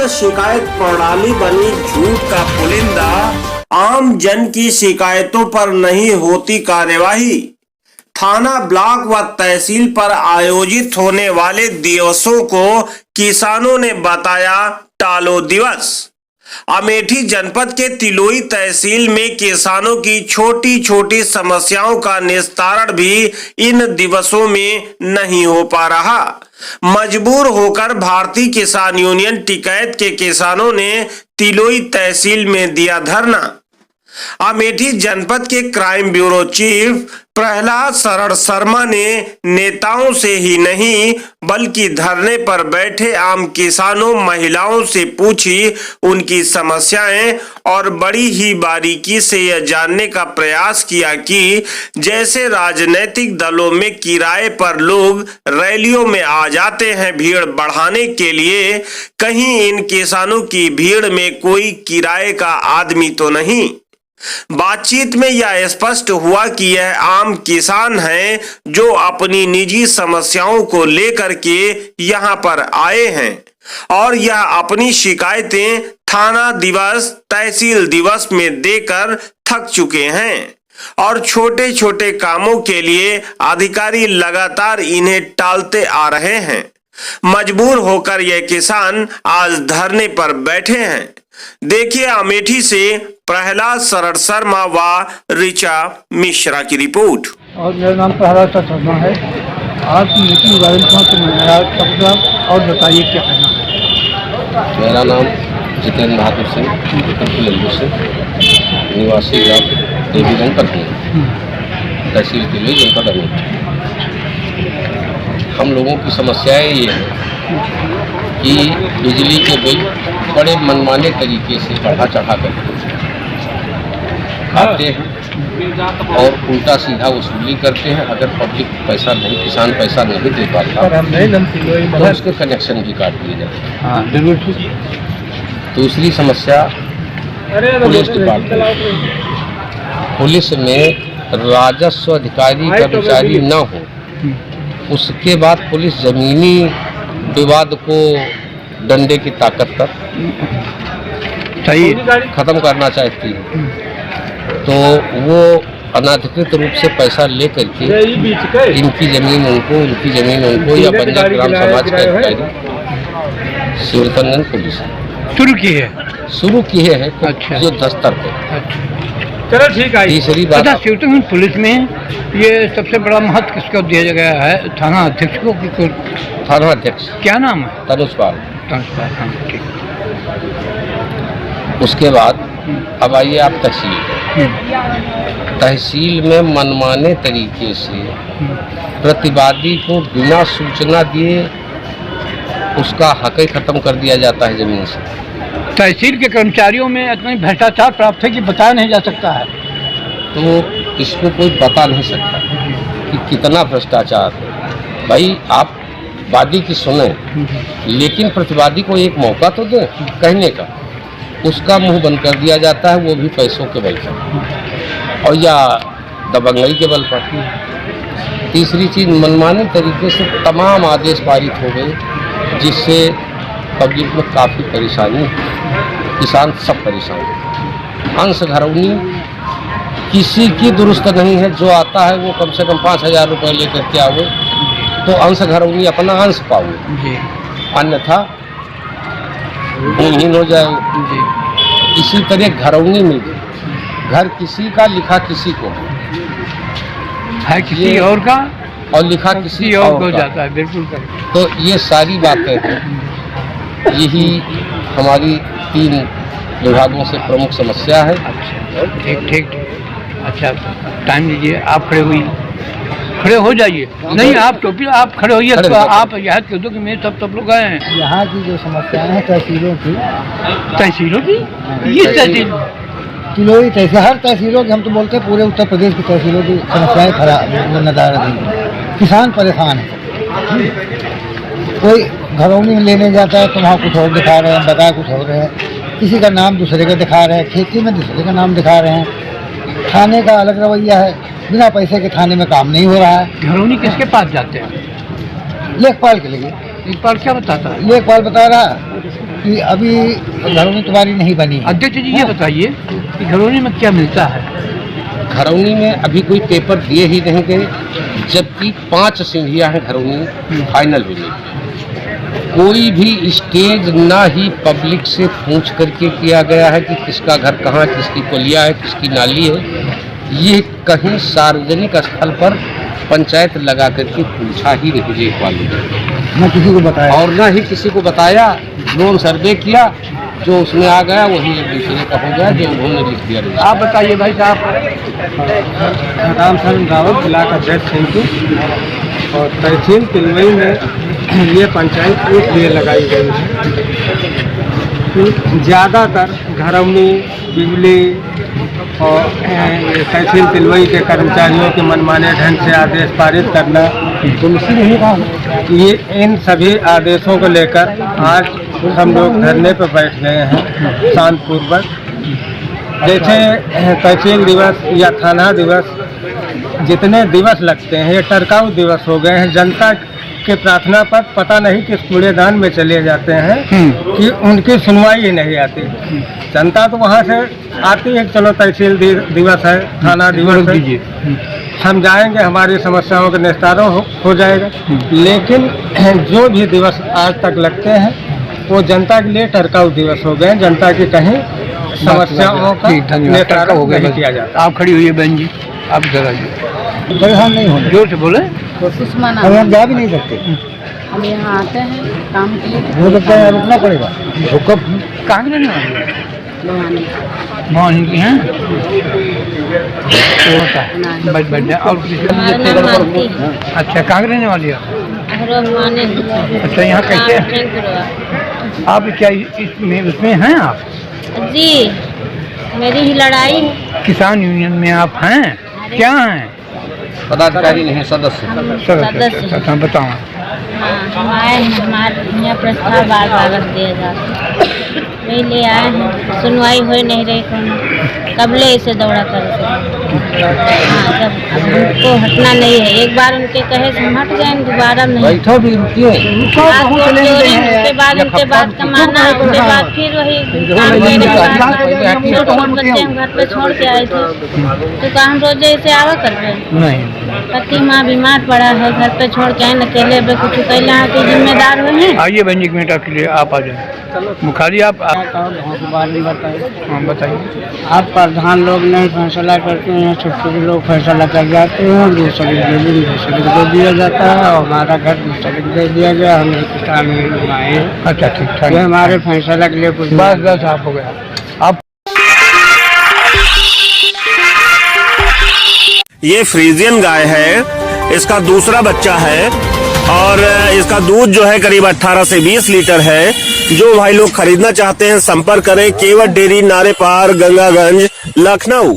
जन शिकायत प्रणाली बनी झूठ का पुलिंदा, आम जन की शिकायतों पर नहीं होती कार्यवाही। थाना, ब्लॉक व तहसील पर आयोजित होने वाले दिवसों को किसानों ने बताया टालो दिवस। अमेठी जनपद के तिलोई तहसील में किसानों की छोटी छोटी समस्याओं का निस्तारण भी इन दिवसों में नहीं हो पा रहा। मजबूर होकर भारतीय किसान यूनियन टिकैत के किसानों ने तिलोई तहसील में दिया धरना। अमेठी जनपद के क्राइम ब्यूरो चीफ प्रहलाद शरण शर्मा ने नेताओं से ही नहीं बल्कि धरने पर बैठे आम किसानों, महिलाओं से पूछी उनकी समस्याएं और बड़ी ही बारीकी से यह जानने का प्रयास किया कि जैसे राजनीतिक दलों में किराए पर लोग रैलियों में आ जाते हैं भीड़ बढ़ाने के लिए, कहीं इन किसानों की भीड़ में कोई किराए का आदमी तो नहीं। बातचीत में यह स्पष्ट हुआ कि यह आम किसान हैं जो अपनी निजी समस्याओं को लेकर के यहाँ पर आए हैं और यह अपनी शिकायतें थाना दिवस, तहसील दिवस में देकर थक चुके हैं और छोटे छोटे कामों के लिए अधिकारी लगातार इन्हें टालते आ रहे हैं। मजबूर होकर यह किसान आज धरने पर बैठे हैं। देखिए अमेठी से प्रहलाद शरण शर्मा व ऋचा मिश्रा की रिपोर्ट। और मेरा नाम प्रहलाद शर्मा है। आज मीटिंग और बताइए क्या कहना है। मेरा नाम जितेंद्र बहादुर सिंह, लल्लू से निवासी ग्राम देवीगंज पर हूँ, तहसील तिलोई जनपद अमेठी। हम लोगों की समस्याएं ये है कि बिजली के बिल बड़े मनमाने तरीके से बढ़ा चढ़ा कर आते हैं और उल्टा सीधा वसूली करते हैं। अगर पब्लिक पैसा नहीं, किसान पैसा नहीं दे पाता तो उसके कनेक्शन भी काट दिए जाते हैं। दूसरी समस्या पुलिस डिपार्टमेंट, पुलिस में राजस्व अधिकारी कर्मचारी न हो, उसके बाद पुलिस जमीनी विवाद को डंडे की ताकत पर खत्म करना चाहती है, तो वो अनाधिकृत रूप से पैसा लेकर के इनकी जमीन उनको या पंजाब ग्राम समाज का अधिकारी शिवरतन पुलिस शुरू किए हैं अच्छा। जो दस्तर पे। चलो ठीक है। तीसरी बात, शिवरतन पुलिस में ये सबसे बड़ा महत्व किसको दिया गया है? थाना अध्यक्ष को कि थाना अध्यक्ष क्या नाम है? तनुज पाल। ठीक। उसके बाद अब आइए आप तहसील में मनमाने तरीके से प्रतिवादी को बिना सूचना दिए उसका हक ही खत्म कर दिया जाता है जमीन से। तहसील के कर्मचारियों में इतना भ्रष्टाचार प्राप्त है कि बताया नहीं जा सकता है। तो इसको कोई बता नहीं सकता कि कितना भ्रष्टाचार है। भाई आप वादी की सुने, लेकिन प्रतिवादी को एक मौका तो दे कहने का। उसका मुंह बंद कर दिया जाता है, वो भी पैसों के बल पर और या दबंगई के बल पर। तीसरी चीज़, मनमाने तरीके से तमाम आदेश पारित हो गए जिससे पब्लिक में काफ़ी परेशानी है, किसान सब परेशान है। अंश घरौनी किसी की दुरुस्त नहीं है, जो आता है वो कम से कम 5,000 रुपये लेकर के आओ तो अंश घरौनी अपना अंश पाओ, अन्यथा भूमिहीन हो जाए। इसी तरह घरौनी मिल गई, घर किसी का लिखा किसी को है, किसी और का और लिखा किसी और को जाता है। बिल्कुल। तो ये सारी बातें हैं, यही हमारी 3 विभागों से प्रमुख समस्या है। अच्छा ठीक। अच्छा टाइम दीजिए, आप खड़े हो जाइए। नहीं आप टोपी आप खड़े होइए, तो आप याद कर दो कि मेरे सब लोग आए हैं। यहाँ की जो समस्याएं हैं तहसीलों की ये तहसील तिलोई तहसील, हर तहसीलों की, हम तो बोलते हैं पूरे उत्तर प्रदेश की तहसीलों की समस्याएं खराब नजर आ रही हैं। किसान परेशान है। कोई घरौनी लेने जाता है तो वहाँ कुछ और दिखा रहे हैं, बताया कुछ और है, किसी का नाम दूसरे का दिखा रहे हैं, खेती में दूसरे का नाम दिखा रहे हैं। थाने का अलग रवैया है, बिना पैसे के थाने में काम नहीं हो रहा है। घरौनी किसके पास जाते हैं? लेखपाल के लिए। एक बार क्या बताता है? ये एक बार बता रहा कि अभी घरौनी तुम्हारी नहीं बनी है। अध्यक्ष जी ये बताइए कि घरौनी में क्या मिलता है? घरौनी में अभी कोई पेपर दिए ही नहीं गए, जबकि 5 सीढ़ियाँ हैं घरौनी फाइनल भी नहीं। कोई भी स्टेज ना ही पब्लिक से पूछ करके किया गया है कि किसका घर कहाँ, किसकी कोलिया है, किसकी नाली है। ये कहीं सार्वजनिक स्थल पर पंचायत लगा करके पूछा ही नहीं एक वाले न किसी को बताया और ना ही किसी को बताया। ड्रोन सर्वे किया, जो उसमें आ गया वही एक दूसरे का हो गया, जो उन्होंने लिख दिया। आप बताइए भाई साहब। राम शरण रावत, ब्लॉक अध्यक्ष सिंह और तहसील तिलवई में ये पंचायत इसलिए लगाई गई है कि ज़्यादातर घरौनी, बिजली और तहसील तिलवई के कर्मचारियों के मनमाने ढंग से आदेश पारित करना, ये इन सभी आदेशों को लेकर आज हम लोग धरने पर बैठ गए हैं शांतिपूर्वक। जैसे तहसील दिवस या थाना दिवस जितने दिवस लगते हैं ये टरकाऊ दिवस हो गए हैं। जनता के प्रार्थना पर पता नहीं किस कूड़ेदान में चले जाते हैं कि उनकी सुनवाई ही नहीं आती। जनता तो वहाँ से आती है, चलो तहसील दिवस है, थाना दिवस है, हम जाएंगे, हमारी समस्याओं का निस्तारण हो जाएगा। लेकिन जो भी दिवस आज तक लगते हैं वो जनता के लिए टरकाऊ दिवस हो गए। जनता की कहीं समस्याओं का निस्तारण नहीं किया जाता। आप खड़ी हुई है बहन जी, आप इधर आइए। परेशान नहीं होना, जोर से बोले। हम यहाँ जा भी नहीं सकते। हम यहाँ आते हैं काम के लिए। हो सकता है यहाँ रुकना पड़ेगा। कहाँ के रहने वाले हैं? मोहन की हैं? तो होता है बैठ जाए। और अच्छा, कहाँ के रहने वाली है? अच्छा, यहाँ कैसे आप क्या उसमें हैं आप? जी, मेरी ही लड़ाई। किसान यूनियन में आप हैं? क्या हैं? पदाधिकारी नहीं, सदस्य। सदस्य बताओ। हाँ, हम आए हैं, हमारे यहाँ प्रस्ताव बार बार दिया जाता है, वही ले आए हैं। सुनवाई हो नहीं रही, कौन कबले इसे दौड़ा कर। हाँ, जब हमको हटना नहीं है, एक बार उनके कहे से हम हट जाएंगे, दोबारा नहीं। बैठो भी, रुकिए। उसके बाद उनके बात कमाना, उसके बाद फिर वही काम करने के बाद बच्चे हम घर पे छोड़ के आए थे, तो कहा हम रोज ऐसे आवा करते नहीं। पति माँ बीमार पड़ा है, घर पे छोड़ के आए, अकेले पे कुछ कैला के जिम्मेदार हुए हैं। आइए बहन जी, 1 मिनट के लिए आप आ जाए। मुखारी आप बताइए। आप प्रधान लोग नहीं फैसला करते हैं, छोटे छोटे लोग फैसला कर जाते हैं। दूसरे को दिया जाता है और हमारा घर दूसरे को दे दिया गया। हम किसान आए। अच्छा, ठीक ठाक। हमारे फैसला के लिए कुछ बस आप हो गया। आप ये फ्रीजियन गाय है, इसका दूसरा बच्चा है और इसका दूध जो है करीब 18 से 20 लीटर है। जो भाई लोग खरीदना चाहते हैं संपर्क करें केवट डेयरी, नारे पार, गंगागंज, लखनऊ।